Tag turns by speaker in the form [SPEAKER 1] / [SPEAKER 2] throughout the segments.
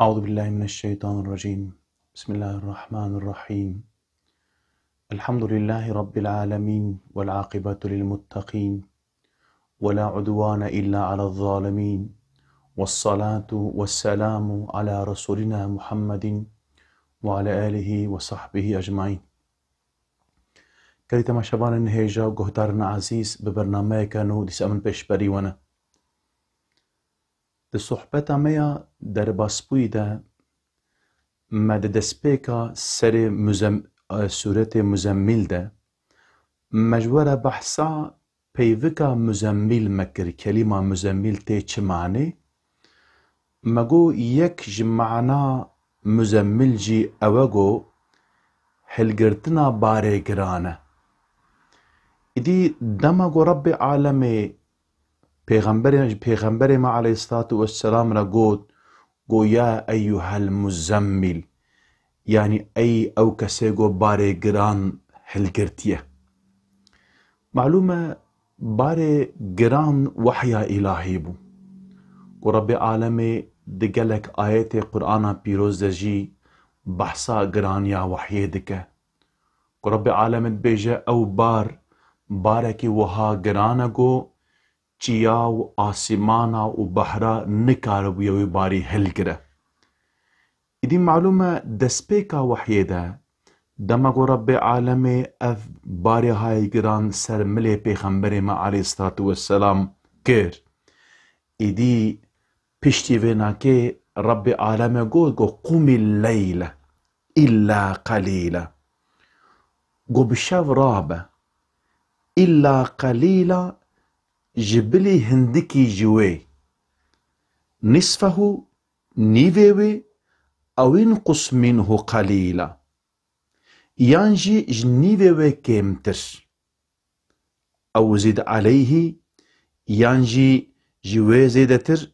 [SPEAKER 1] أعوذ بالله من الشيطان الرجيم. بسم الله الرحمن الرحيم. الحمد لله رب العالمين والعاقبة للمتقين ولا عدوان إلا على الظالمين، والصلاة والسلام على رسولنا محمد وعلى آله وصحبه أجمعين. كريتما شبان النهيجا وقهدارنا عزيز ببرنامج كانوا دي سأمن بشبري وانا دي صحبتا ميا در باسبويدا ما دسپیکا سر سورة مزمل ده مجوره بحثا پیوکا مزمل مکر کلمه مزمل تی چه معنی مگو یک جمعنا مزمل جی اوگو هلگرتنا باره گرانه ایدی دمگو رب عالم پیغمبر ما علیه الصلاة والسلام را گو یا ایها المزمل، يعني أي أو كسيغو باري جران هلگرتيه. معلومة باري جران وحيا إلهي بو ورب عالمي دقلك آيات قرآن بيروز دجي بحثا جران يا وحيه دكه ورب عالمي بيجا أو باركي وها جرانگو چيا و آسمانا و بحرا نكارو يوي باري هلگره. إدي معلومة دسپيكا وحيدا دمگو رب عالمي اف باري هاي گران سر ملي پیغمبر ما عليه الصلاة والسلام كير. إدي پشتي ويناكي رب عالمي گو قوم الليل إلا قليلا، گو بشاف رابة إلا قليلا جبلي هندكي جوي نصفه نيفيوي أو ينقص منه قليلا، يانجي جنيفيوي كيمتر أو زد عليه يانجي جوي زيدتر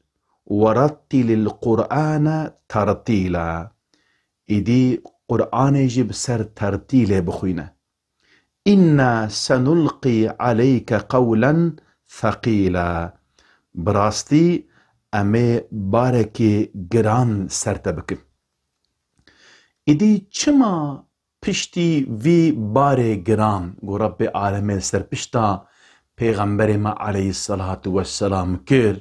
[SPEAKER 1] ورتل القرآن ترتيلا. إدي قرآن يجب سر ترتيل بخوينة. إنا سنلقي عليك قولا ثقيلا، براستي أمي باركي جران سرتبكن. إدي چما پشتی وی باره گران گو رب عالمین سر پشتا پیغمبر ما علیه الصلاة والسلام کر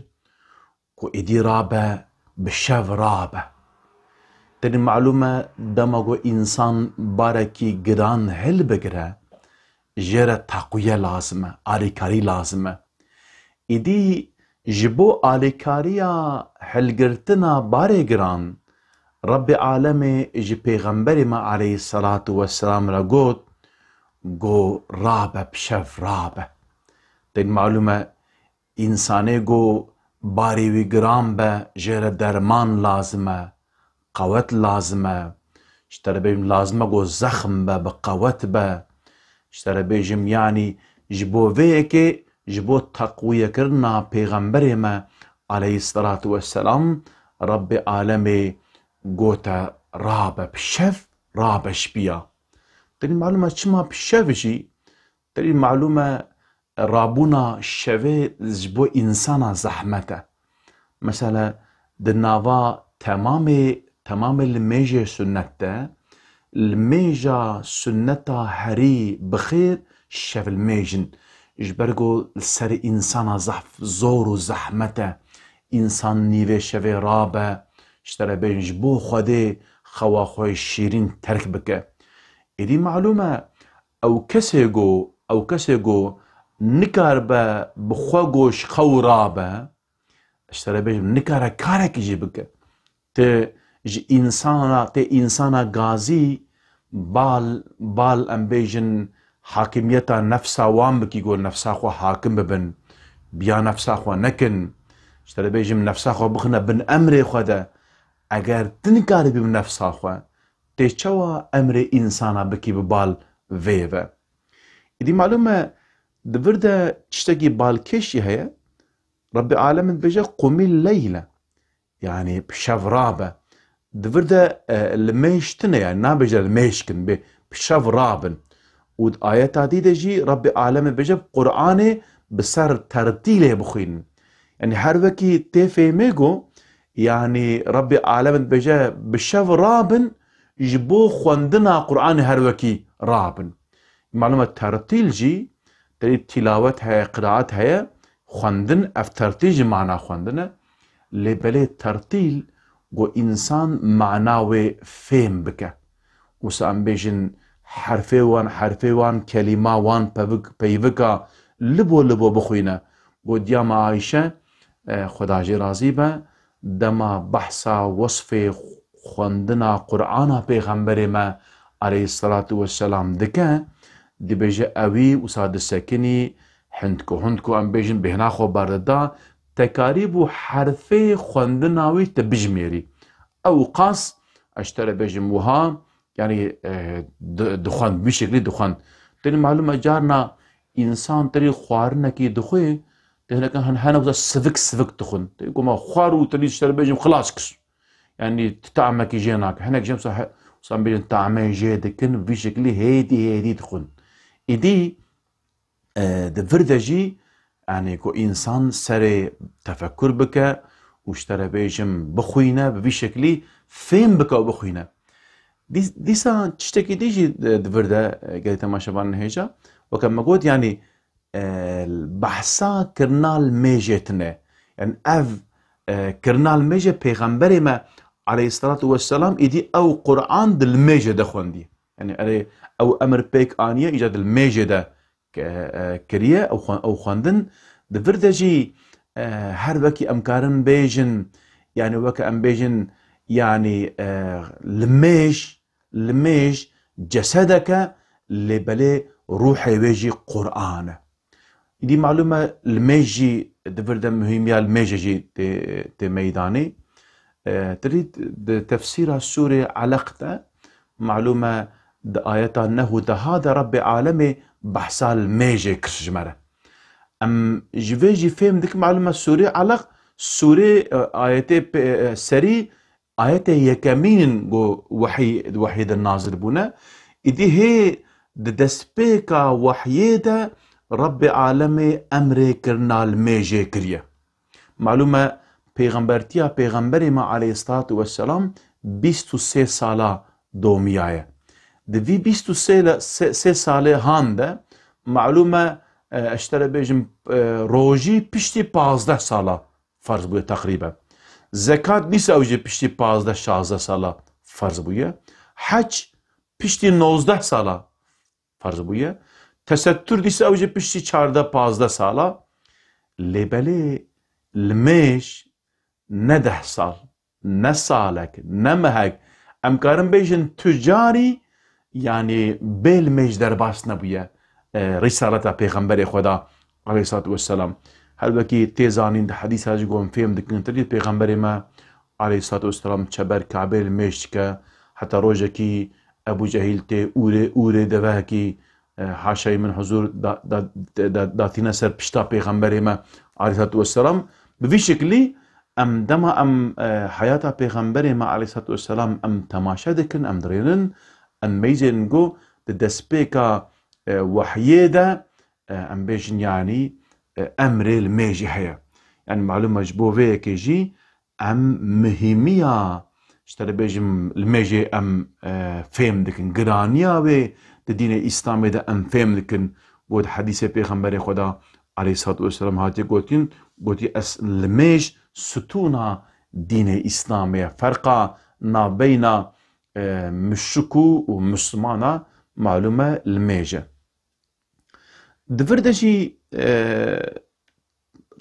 [SPEAKER 1] گو إدي رابه بشف رابه. تاني معلومة دماغو إنسان باركي گران هل بگره جره تقوية لازمه، آليكاري لازمه. إدي جبو آليكاريا هلگرتنا باره گران رب عالمي جي پیغمبر ما عليه الصلاة والسلام را گو رابه بشف رابه. تين معلومة إنساني گو باري وي گران به جير درمان لازمه، قوت لازمه، اشتر بيم لازمه گو زخم به بقوت به، اشتر بيجم يعني جبو ويكي جبو تقوية كرنا پیغمبر ما عليه الصلاة والسلام رب عالمي گوتا رابه بشف رابه شبيا. تري معلومة چما بشف جي تري معلومة رابونا شوه جبو إنسانا زحمته. مثلا دناوا تمام الميجة سنته الميجة سنته هري بخير شف الميجن جبرگو سر إنسانا زور و زحمته إنسان نيوه شوه رابه اشترى بين جبو خده خوا خوي شيرين ترك بك. إدي معلومة أو كسيغو نكار بخواغوش خورابه اشترى بين نكار كارك يجيبك ت إنسانا غازي بال أم بيجن حاكميتا نفسا وام بكي يقول نفسا خوا حاكم ببن بيا نفسا خوا نكن اشترى بيجم نفسا خوا بخنا بن أمري خدا اگر تنکاری بیم نفسا خواه تی چوا امر انسانا بکی ببال ویوه. ایدی معلومه دورده چشتاکی بالکشی هیا رب عالم بجا قومی اللیله يعني بشاف رابه دورده الميشتنه يعني نابجا الميشكن بشاف رابن ود آيات عديدة جي رب عالم بجا قرآن بسر ترتيله بخين يعني هر وكي تفهميگو يعني ربي عالم بجا بشاف رابن يجبو خواندنا قرآن هروكي رابن معلومة ترتيل جي تريد تلاوتها قراءتها خواندن اف ترتيل معنى خواندنا لبلي ترتيل و إنسان معناوي فهم بك وسام بيجن حرفي وان كلمة وان بيفكا لبو بخوينا و ديام عايشة خدا جي رازي با دما بحثا وصف خواندنا قرآن پیغمبر ما عليه الصلاة والسلام دكا دي بيجي اوي وساد السكني هندكو ام بيجن بهنا خو باردا تكاريبو حرفي خواندناوي تبجميري او قاس اشتري بيجن وها يعني دخان بشكل دخان تاني معلومة جارنا انسان تري خوارنا كي دخوي تهنا كان هنا سفك تخن تقول ما خوارو تري اشتري بيجن خلاص كس يعني تتعمى كي جيناك هناك جيم صح صام بيجن تعمى جيدكن بشكل هيدي تخن إدي دفردجي يعني كو إنسان سري تفكر بك واشترى بيجم بخوينا بشكل فين بك وبخوينا ديسا تشتكي ديجي دفردا قلت ما شبان هيجا وكما قلت يعني البحثا كرنال ميجتنا يعني اف كرنال ميجة پیغمبر ما عليه الصلاة والسلام إدي أو قرآن دل ميجة دخون دي يعني او امر بيك آنية ايجاد الميجة دا كريه او خواندن دفردجي هر وكي امكارن بيجن يعني وكا ام بيجن يعني لميج جسدك لبلي روحي ويجي قرآن دي معلومة الميجي دفردا مهمة الميجي جي تي ميداني تريد تفسير السوري علاقته معلومة آياتا انه هذا رب عالمي بحثا الميجي كرجمره ام جيفيجي فهم ديك معلومة سوري علاق سوري آياتي سري آياتي يكامين جو وحيد الناظر بونا إدي هي دسبيكا وحيدة رب عالمي أمري كرنال ميجي كريا معلومة پیغمبري ما عليه الصلاة والسلام 23 سالة دوميايا دفي 23 سالة هانده معلومة اشترى بيجم روجي بشتي 15 سالة فرض بويا تقريبا زكاة نيس اوجي بشتي 15 سالة فرض بويا حج بشتي 19 سالة فرض بويا تستر ديس اوجي بشتي 14 سالة لبالي الميش نده سال نسالك نمهك امكارن بيجن تجاري يعني بالميش درباس نبويا رسالة پیغمبر خدا عليه الصلاة والسلام هل وكي تيزانين ده حديث هاجي قوم فيهم دكين تريد پیغمبر ما عليه الصلاة والسلام چبر كعبه الميش كا حتى روجه كي ابو جهيل تي اوره دوه كي حاشي من حضور داتينا سر پشتا پیغمبر ما عليه الصلاة والسلام بفي شكلي ام دما ام حياة پیغمبر ما عليه الصلاة والسلام ام تماشا دكن ام درينن ام ميزن جو دسبيكا وحيدة ام بيجن يعني امري الميجي هيا يعني معلومة جبوفيه كيجي ام مهمية اشتري بيجم الميجي ام فهم دكن قرانيا دين الاسلامي ده ام فهم دكن بود حديث پیغمبر خدا عليه الصلاة والسلام هاتي قوتي اس الميج ستونا دين الاسلامي فرقا ما بين مشكو ومسلمانا معلومة الميجة دفردشي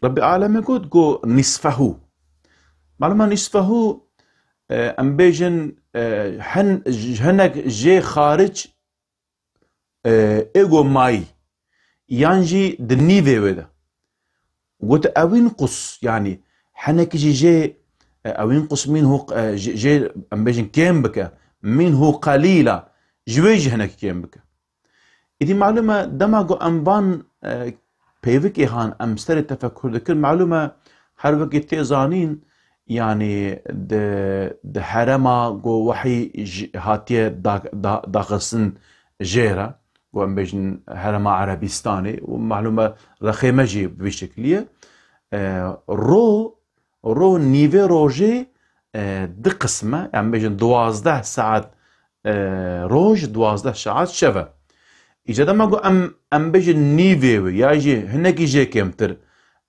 [SPEAKER 1] ربي عالمي قد قو نصفه معلومة نصفه ام بيجن هنك جي خارج ايغو ماي يانجي دنيفي ودا قلت اوين قص يعني حنك جي اوين قص مين هو جي ام بيجن كيم بك مين هو قليلة جويج هنك كيم بك إذا معلومة دماغو أمبان بيفك إيهان أمستر التفكر ذكر معلومة هر وقت تيزانين يعني ده حرما جو وحي هاتيه داخسن جيرة جو أم بيجن حرما عربيستاني ومعلومة رخيمجي بشكلية رو رو نيفي روجي دي قسمة يعني بيجن 12 ساعات روج 12 ساعات شفا إجا دما قو أم بيجن نيفي ياجي هناك يجي كمتر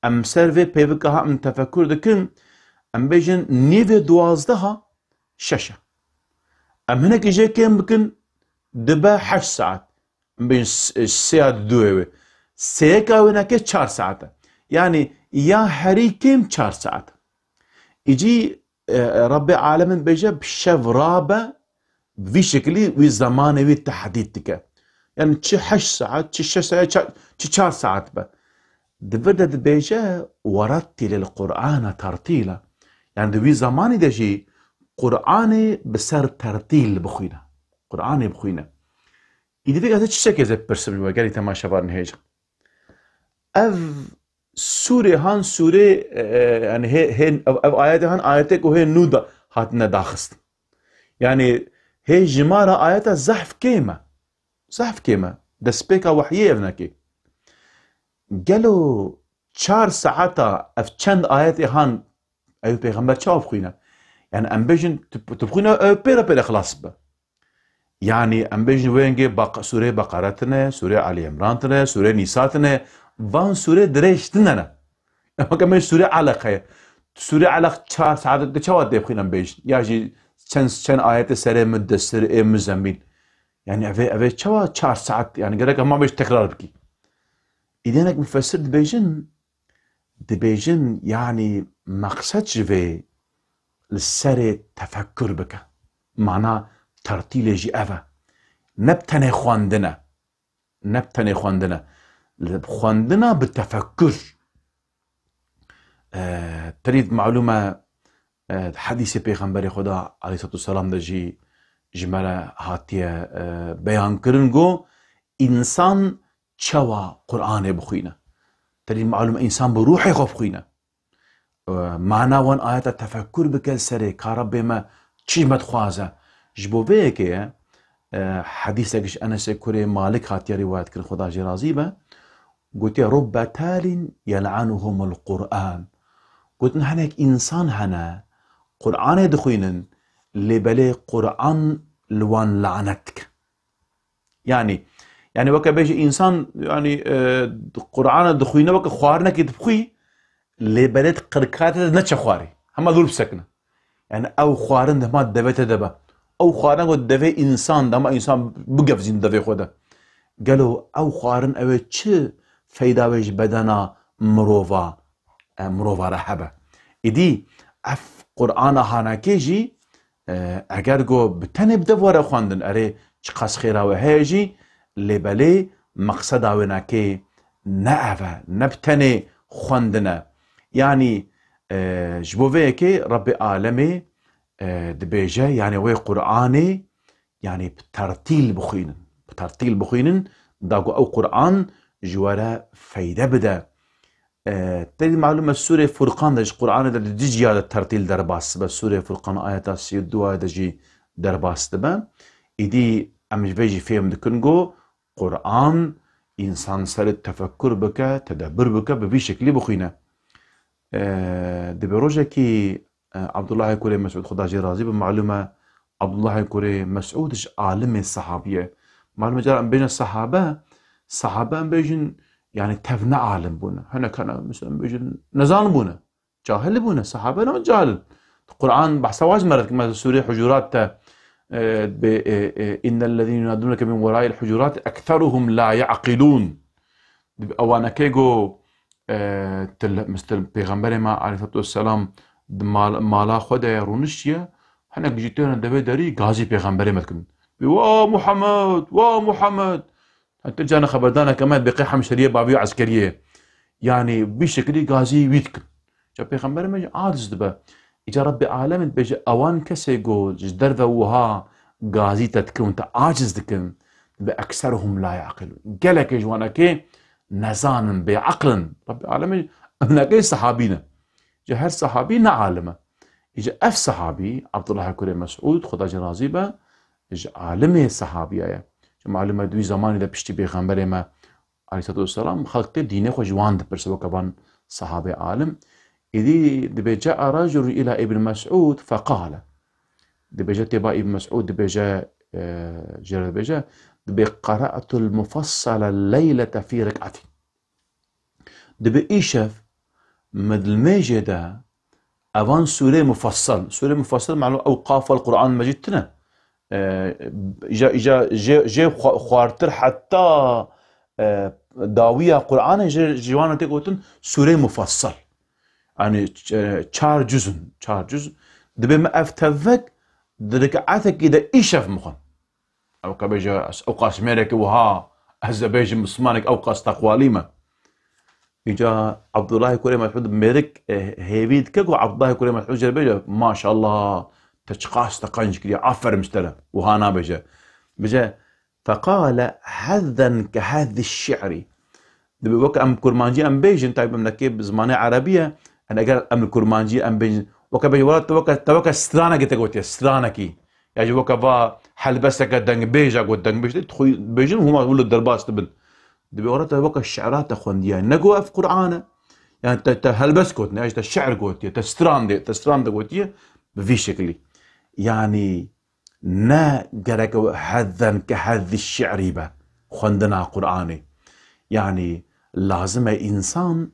[SPEAKER 1] أم سيرفي بيبكها أم تفكر دكن أم بيجن نيفي 12 شاشة أم هناك يجي كم بكن دبا 8 ساعات أم بيجن ساعة دوي سيكا هناك 4 ساعات يعني يا هري كم 4 ساعات يجي رب العالمين بيجا بشف رابع في شكلي وزماني والتحديد تك يعني تشي 8 ساعات تشي 6 ساعات تشي 4 ساعات با دبدا بيجا ورتل القرآن ترتيلا يعني دوي زماني دجي قرآني بسر ترتيل بخوينا قرآني بخوينا إذا فيك هذا تشتكي زي برسم وقالي تماشى بارن هيجا اف سوري هان سوري يعني هي آيات هان آياتك وهي نودا هاتنا داخست يعني هي جمارة آياتها زحف كيمة دسبيكا وحية ابنكي قالوا 4 ساعات اف چند آيات هان ايو پیغمبر چاو بخوينا يعني ام بيجن تبخوينا بيرا خلاص با يعني ام بيجن وينجي سورة بقرتنا سورة علي عمرانتنا سورة نساتنا وان سورة دريشتنا اما كمان سورة علقة سورة علق 4 ساعات ده چاوات دي بخوينا ام بيجن ياجي چند آيات سري مدسر مزمين يعني افي چوا 4 ساعات يعني قرأك ما بيش تكرار بكي إذنك مفسر دبيجن يعني مقصد جوي لسر تفكر بك معناه ترتيل جي أفا نبتني خواندنا بالتفكر تريد معلومة حديث پیغمبر خدا عليه الصلاة والسلام دجي جمالة هاتية بيان كرنگو إنسان چوا قرآن بخوينه تريد معلومة إنسان بروحي خوف خوينه معنا وان آيات التفكر بكل سري كارب ما چي متخوازه جبو که حديثك أنس كوري مالك هاتية رواية كرن خدا جي رازيبه قلت رب تال يلعنهم القرآن قلت هناك إنسان هنا قرآن دخوينن لبلي قرآن لوان لعنتك يعني وكا بيجي إنسان يعني قرآن دخوينه وكا خوارنا كي تبخوي لبلد قركات نتش خواري هما ذول بسكنه يعني أو خوارن ده ما دبته دبا أو خوارن قد دفع إنسان ده ما إنسان بقف زين دفع خوده قالوا أو خوارن أو چه فايدة ويش بدنا مروفا رحبة إدي أف قرآن هانا كيجي اگر گو بتنه بدواره خواندن اره چقاس خیره و هیجی لبله مقصد آونا که نه نبتنه خواندنه يعني جبوه که رب عالمي دبيجه يعني وي قرآني يعني بترتيل بخوينن داقو او قرآن جوارا فايدة بدا تريد معلومة سورة فرقان داج قرآن دا ديجي هذا الترتيل درباس بس سورة فرقان آياتا سيدوا داجي درباس دبا إدي أمش بيجي فيهم دكنجو قرآن إنسان سر التفكر بك تدبر بك ببي شكل بخوينه دي بروجه كي عبد الله كوري مسعود خدا جي راضي بمعلومة عبد الله كوري مسعود عالم الصحابية معلومة جرى بين الصحابة بيجن يعني تفنى عالم بونا هنا كان مثلا بيجن نزان بونا جاهل بونا صحابة نو جاهل القرآن بحثواج مرات كما سورة حجرات إن الذين ينادونك من وراء الحجرات أكثرهم لا يعقلون أوانا كيغو مثل پیغمبر ما علیه السلام مالا خود رونشیه هنگ جیتون دوی داری غازی پیغمبر متکن وا محمد حتى جانا خبردانا كمان بقيحة مشترية بابيو عسكرية يعني بشكل غازي ويتكن جا پیغمبر ما عارض دبا اجا رب عالم بيجي اوان كسي يقول جدر وها غازي تتكن انت عاجز دكن باكثرهم لا يعقلون قالك جوانا كي نزان بعقل رب العالمين هناك صحابينا جا هر صحابي عالمه اجا اف صحابي عبد الله كوري مسعود خدا جرازي با اجا عالمه صحابي معلومه دوی زمانی ده پشتی پیغمبر ما علیه السلام خلق دینه خو جوان ده پرسو کبان صحابه عالم إذي دبي جاء رجل إلى ابن مسعود فقال، دبي جاء تبا ابن مسعود دبي جاء جرى دبي جاء دبي قرأت المفصل الليلة في ركعتي. دبي إيشف مدل ميجدا أوان سورة مفصل معلوم أوقاف القرآن المجيد تنا جا خوارتر حتى داوية قرآن جوانا تقولن سورة مفصل يعني 4 جزء دبي ما افتفك دركعتك إذا إيشف مخن أو كبيجا أوقاس ميرك وها أزبيج مسمانك أوقاس تقواليما إجا عبد الله كوري مسعود ميرك هيبيد كيكو عبد الله كوري مسعود جربيجا ما شاء الله تشقاس تقنج كريا عفر مستلا وهانا بجا فقال حذا كهذا الشعر دبي وك أم كرمانجي أم بيجن طيب منكيب زمانة عربية أنا قال أم كرمانجي أم بيجن وكبيجي ولا توك سترانا كتقولتي سترانا كي يعني وكبا حلبسك دنج بيجا قد دنج بيج تخوي بيجن هما يقولوا الدرباس تبن دبي ورا توك الشعرات أخوان يعني نقوا في قرآن يعني تهلبس قوتني أيش الشعر قوتي تستران قوتي بفي شكلي يعني نا جرك هذا كهذا الشعر با خندنا قرآني يعني لازم إنسان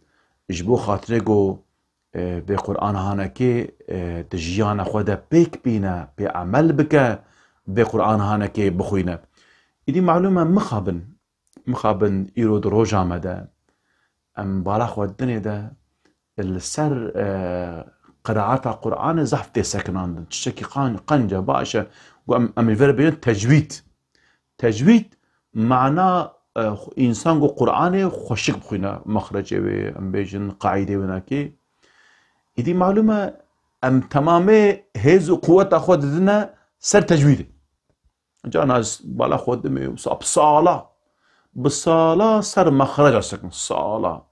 [SPEAKER 1] يجبو خاطرجو بقرآن هانا كي تجيانا خدا بيك بينا بعمل بك بقرآن هانا كي بخوينا إدي معلومة مخابن إيرود روجا مدى أم بالاخ والدنيا دا السر قراءات القرآن زحفتي سكنان تشكي قنجة باشا وأم الفيربين تجويد معناه إنسان قو قرآن خوشك بخوينا مخرجة أم بيجن قاعدة وناكي إدي معلومة أم تمامي هيز قوة أخوة دنا سر تجويد جانا بالا خود دمي بصالة سر مخرج سكن صالة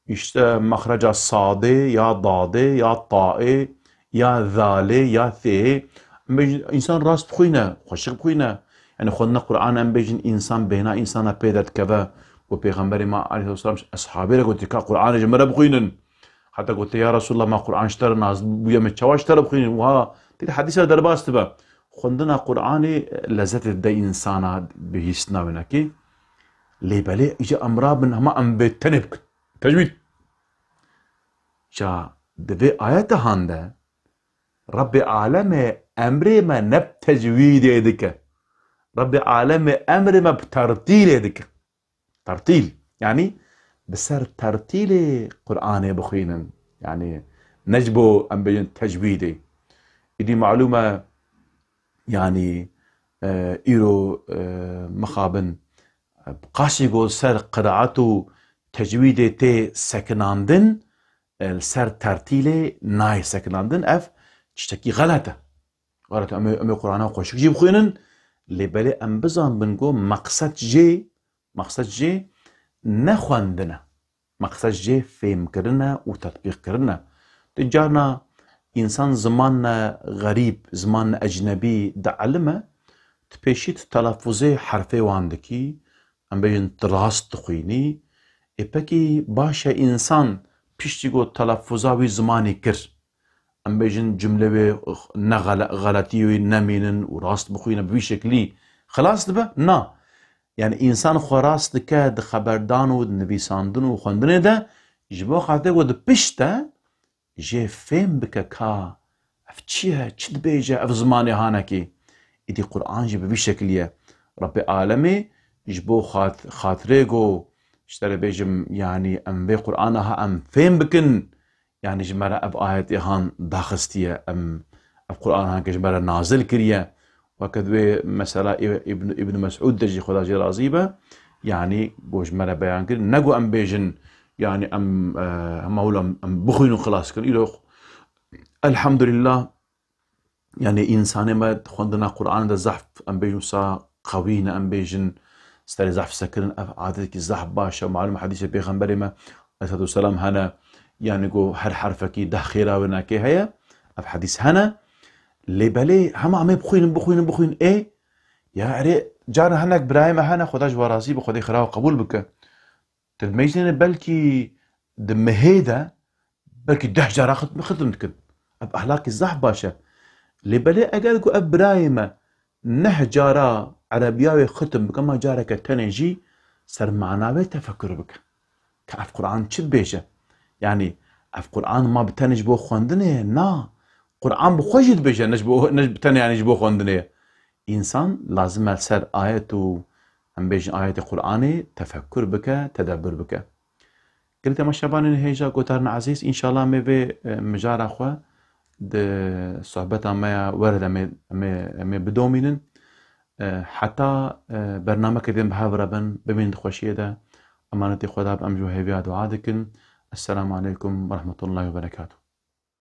[SPEAKER 1] işte مخرج صاده يا ضاده يا طائه يا ذاله يا ثي إنسان راست بخوينا خوشك بخوينا يعني خودنا قرآن أم بيجن إنسان بينا إنسان بيدت كذا وبيغمبري ما عليه الصلاة والسلام أصحابي قلت كا قرآن جمرة بخوينن حتى قلت يا رسول الله ما قرآن اشترى ناس بويا متشوا اشترى بخوينن وها تلك حديثة درباس تبا خودنا قرآن لذت الدي إنسانا بهيسنا ونكي ليبالي إجا أمراب من هما أم بتنبك تجويد جا دبي آيات هانده رب عالم أمري ما نب تجويد يدك رب عالم أمري ما بترتيل يدك ترتيل يعني بسر ترتيل قرآن بخينا يعني نجبو أم بين تجويدي إدي معلومة يعني إيرو مخابن بقاشي قول سر قراءته تجويدي تي سكناندن سر ترتيلي ناي سكناندن اف تشتكي غلطة أمي قرآن خوشك جيب خوينن لبالي أم بزان بنقو مقصد جي نخواندنا مقصد جي فهم كرنا وتطبيق كرنا تجارنا إنسان زمان غريب زمان أجنبي دعلمه تبيشيت تلفظي حرفي واندكي أم بيجن تراست تخويني إبكي باشا إنسان بيشتيقو تلفظاوي زماني كر أم بيجن جملة غلطي نمينن وراست بخوينا بوي شكلي خلاص دبا نا يعني إنسان خراست كاد خبردانو نبيساندنو وخندنه ده جبو خاطر ده بيشتا جي فهم بك كا افتشيها تشد بيجا اف زماني هانكي إدي قرآن جي بوي شكلية رب عالمي جبو خاطريقو اشتري بيجم يعني ام بي قرآنها ام فهم بكن يعني جمرة اب آيات ايهان داخستية ام اب قرآنها كجمرة نازل كريا وكذوي مسألة ابن مسعود دجي خدا جي رازيبة يعني بو جمرة بيان كريا نقو ام بيجن يعني ام مولا ام بخينو خلاص كريا الحمد لله يعني انساني ما خندنا قرآن دا زحف ام بيجن سا قوينا ام بيجن استري زحف سكرن عادتك الزحف باشا ومعلومة حديثة بيغمبري ما عليه الصلاة والسلام هنا يعني قو هر حرفكي ده خيرا وناكي هيا اف حديث هنا اللي بالي هما عمي بخوين ايه يا عري جارنا هناك برايم هنا خداش وراسي بخدي خرا قبول بك تلميزين بلكي دمهيدا بلكي 10 جارة ختمتكن اب اهلاكي زح باشا اللي بلي اقلكو اب برايمة 9 جارة عربياوي ختم كما جارك تنجي سر معناوي تفكر بك كاف قرآن چد بيجه يعني اف قرآن ما بتنج بو خوندنه نا قرآن بخوجد بيجه نج بتنج يعني بو خوندنه انسان لازم سر آياتو هم بيجن آيات قرآني تفكر بك تدبر بك قلت ما شبان هيجا قوتارنا عزيز ان شاء الله مي بي مجار اخوة ده صحبتا ما ورد مي بدومينن حتى برنامج كدين بهاورا بن بمين خوشيه ده امانتي خدا بامجو هيفيا دعاء دكن السلام عليكم ورحمة الله وبركاته